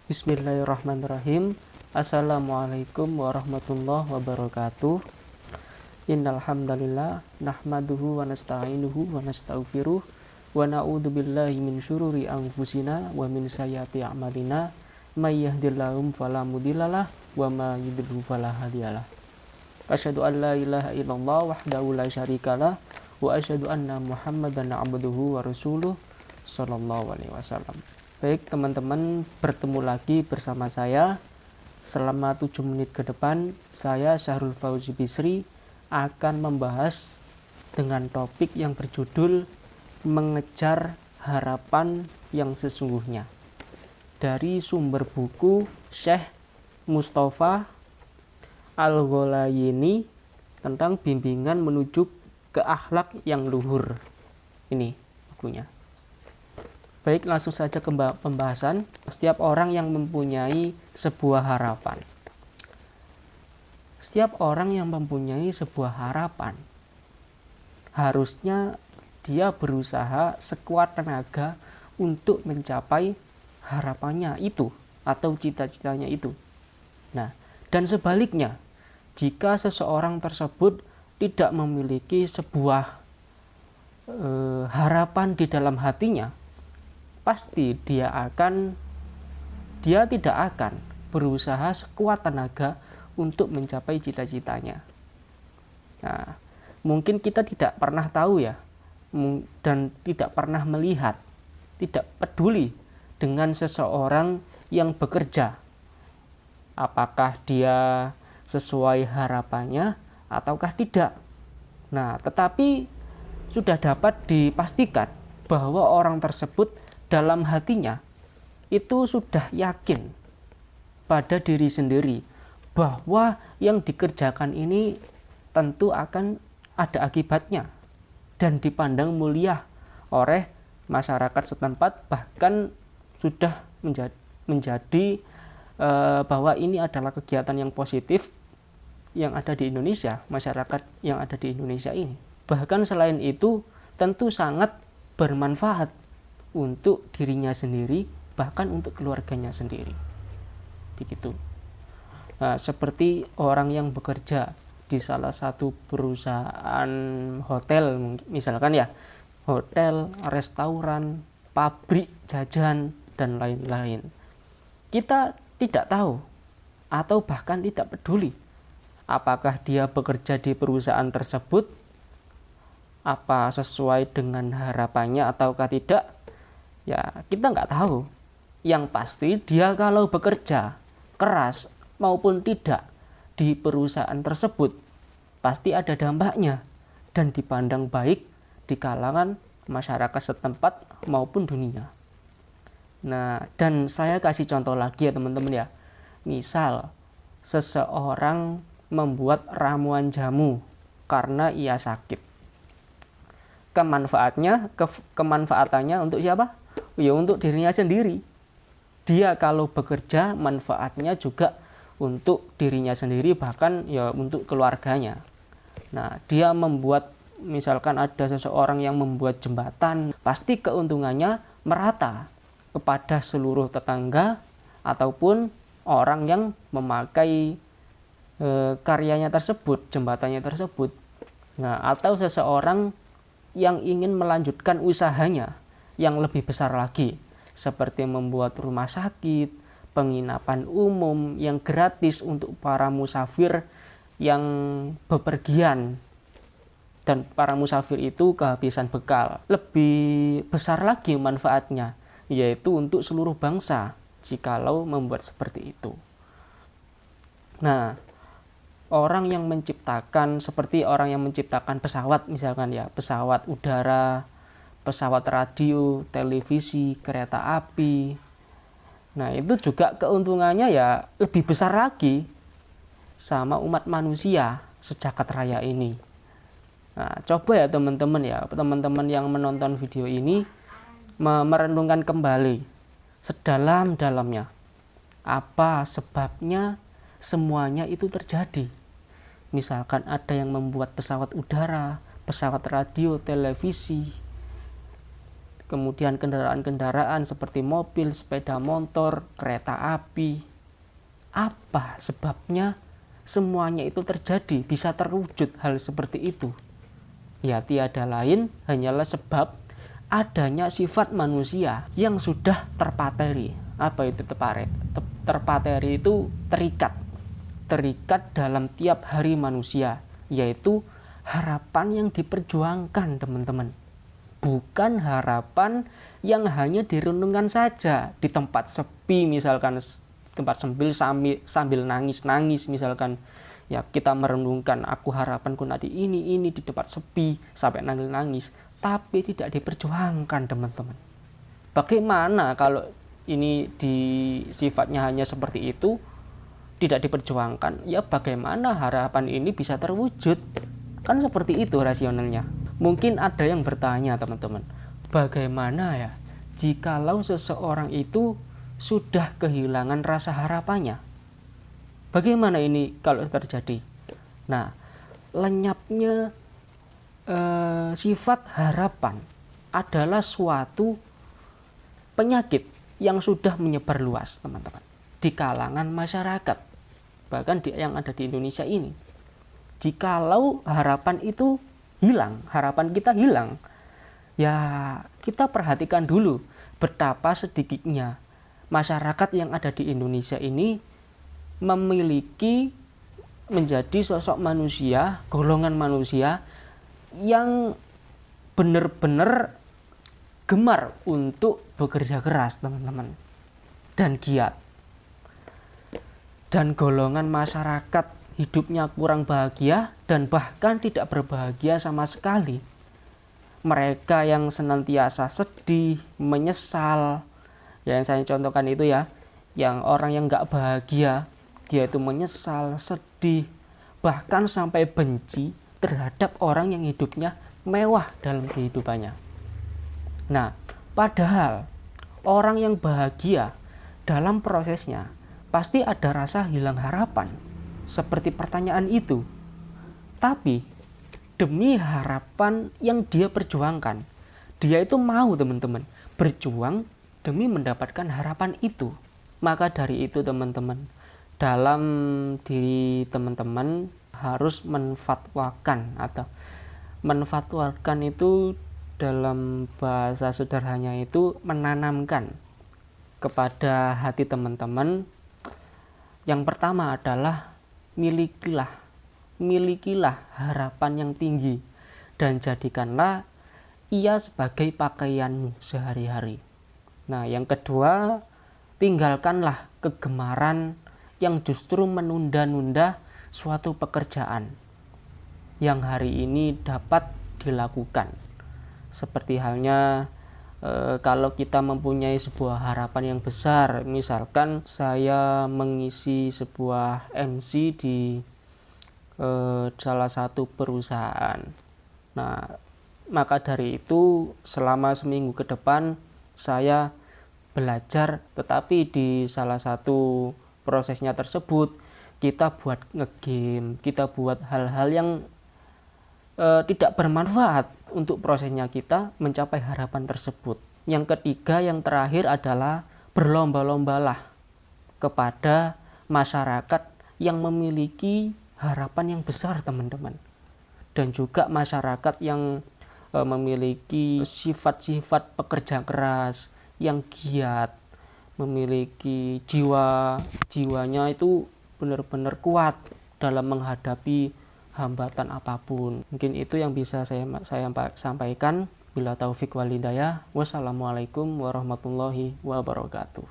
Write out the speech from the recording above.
Bismillahirrahmanirrahim. Assalamualaikum warahmatullahi wabarakatuh. Innal hamdalillah nahmaduhu wa nasta'inuhu wa nastaghfiruh wa na'udzu billahi min syururi anfusina wa min sayyiati a'malina may yahdihillahu fala mudhillalah wa may yudhlil fala hadiyalah. Asyhadu an la ilaha illallah wahdahu la syarikalah wa asyhadu anna Muhammadan abduhu wa rasuluh sallallahu alaihi wasallam. Baik teman-teman, bertemu lagi bersama saya. Selama 7 menit ke depan, saya Syahrul Fauzi Bisri akan membahas dengan topik yang berjudul Mengejar Harapan yang Sesungguhnya. Dari sumber buku Syekh Mustafa Al-Gholayini tentang bimbingan menuju ke akhlak yang luhur. Ini bukunya. Baik, langsung saja ke pembahasan. Setiap orang yang mempunyai sebuah harapan. Setiap orang yang mempunyai sebuah harapan, harusnya dia berusaha sekuat tenaga untuk mencapai harapannya itu atau cita-citanya itu. Nah, dan sebaliknya, jika seseorang tersebut tidak memiliki sebuah harapan di dalam hatinya, pasti dia tidak akan berusaha sekuat tenaga untuk mencapai cita-citanya. Nah, mungkin kita tidak pernah tahu ya, dan tidak pernah melihat, tidak peduli dengan seseorang yang bekerja. Apakah dia sesuai harapannya ataukah tidak. Nah, tetapi sudah dapat dipastikan bahwa orang tersebut dalam hatinya itu sudah yakin pada diri sendiri bahwa yang dikerjakan ini tentu akan ada akibatnya dan dipandang mulia oleh masyarakat setempat, bahkan sudah menjadi bahwa ini adalah kegiatan yang positif yang ada di Indonesia, masyarakat yang ada di Indonesia ini. Bahkan selain itu tentu sangat bermanfaat untuk dirinya sendiri, bahkan untuk keluarganya sendiri. Begitu. Nah, seperti orang yang bekerja di salah satu perusahaan hotel, misalkan ya, hotel, restoran, pabrik, jajan, dan lain-lain. Kita tidak tahu atau bahkan tidak peduli apakah dia bekerja di perusahaan tersebut apa sesuai dengan harapannya ataukah tidak. Ya, kita nggak tahu. Yang pasti dia kalau bekerja keras maupun tidak di perusahaan tersebut, pasti ada dampaknya dan dipandang baik di kalangan masyarakat setempat maupun dunia. Nah, dan saya kasih contoh lagi ya teman-teman ya. Misal, seseorang membuat ramuan jamu karena ia sakit. Kemanfaatannya untuk siapa? Ya untuk dirinya sendiri. Dia kalau bekerja manfaatnya juga untuk dirinya sendiri, bahkan ya untuk keluarganya. Nah, dia membuat, misalkan ada seseorang yang membuat jembatan, pasti keuntungannya merata kepada seluruh tetangga ataupun orang yang memakai karyanya tersebut, jembatannya tersebut. Nah, atau seseorang yang ingin melanjutkan usahanya yang lebih besar lagi, seperti membuat rumah sakit, penginapan umum yang gratis untuk para musafir yang bepergian, dan para musafir itu kehabisan bekal. Lebih besar lagi manfaatnya, yaitu untuk seluruh bangsa jikalau membuat seperti itu. Nah, orang yang menciptakan, seperti orang yang menciptakan pesawat misalkan ya, pesawat udara, pesawat radio, televisi, kereta api. Nah, itu juga keuntungannya ya lebih besar lagi sama umat manusia sejagat raya ini. Nah, coba ya teman-teman yang menonton video ini merenungkan kembali sedalam-dalamnya apa sebabnya semuanya itu terjadi. Misalkan ada yang membuat pesawat udara, pesawat radio, televisi, kemudian kendaraan-kendaraan seperti mobil, sepeda motor, kereta api. Apa sebabnya semuanya itu terjadi, bisa terwujud hal seperti itu? Ya, tiada lain hanyalah sebab adanya sifat manusia yang sudah terpateri. Apa itu terpateri? Itu terikat dalam tiap hari manusia, yaitu harapan yang diperjuangkan, teman-teman. Bukan harapan yang hanya direnungkan saja di tempat sepi, misalkan tempat sambil nangis misalkan. Ya, kita merenungkan, aku harapanku nanti ini di tempat sepi sampai nangis, tapi tidak diperjuangkan, teman-teman. Bagaimana kalau ini sifatnya hanya seperti itu, tidak diperjuangkan? Ya, bagaimana harapan ini bisa terwujud? Kan seperti itu rasionalnya. Mungkin ada yang bertanya, teman-teman, bagaimana ya jikalau seseorang itu sudah kehilangan rasa harapannya? Bagaimana ini kalau terjadi? Nah, lenyapnya sifat harapan adalah suatu penyakit yang sudah menyebar luas, teman-teman, di kalangan masyarakat, bahkan yang ada di Indonesia ini. Jikalau harapan itu hilang, harapan kita hilang, ya kita perhatikan dulu betapa sedikitnya masyarakat yang ada di Indonesia ini menjadi sosok manusia, golongan manusia yang benar-benar gemar untuk bekerja keras, teman-teman, dan giat. Dan golongan masyarakat hidupnya kurang bahagia dan bahkan tidak berbahagia sama sekali. Mereka yang senantiasa sedih, menyesal, yang saya contohkan itu ya, yang orang yang nggak bahagia, dia itu menyesal, sedih, bahkan sampai benci terhadap orang yang hidupnya mewah dalam kehidupannya. Nah, padahal orang yang bahagia dalam prosesnya pasti ada rasa hilang harapan, seperti pertanyaan itu. Tapi demi harapan yang dia perjuangkan, dia itu mau, teman-teman, berjuang demi mendapatkan harapan itu. Maka dari itu, teman-teman, dalam diri teman-teman harus menfatwakan, atau menfatwakan itu dalam bahasa sederhananya itu menanamkan kepada hati teman-teman. Yang pertama adalah milikilah harapan yang tinggi dan jadikanlah ia sebagai pakaianmu sehari-hari. Nah, yang kedua, tinggalkanlah kegemaran yang justru menunda-nunda suatu pekerjaan yang hari ini dapat dilakukan. Seperti halnya kalau kita mempunyai sebuah harapan yang besar, misalkan saya mengisi sebuah MC di salah satu perusahaan. Nah, maka dari itu selama seminggu ke depan saya belajar, tetapi di salah satu prosesnya tersebut kita buat ngegame, kita buat hal-hal yang tidak bermanfaat untuk prosesnya kita mencapai harapan tersebut. Yang ketiga, yang terakhir adalah berlomba-lombalah kepada masyarakat yang memiliki harapan yang besar, teman-teman, dan juga masyarakat yang memiliki sifat-sifat pekerja keras, yang giat, memiliki jiwanya itu benar-benar kuat dalam menghadapi hambatan apapun. Mungkin itu yang bisa saya sampaikan. Bila taufik wal hidayah. Wassalamualaikum warahmatullahi wabarakatuh.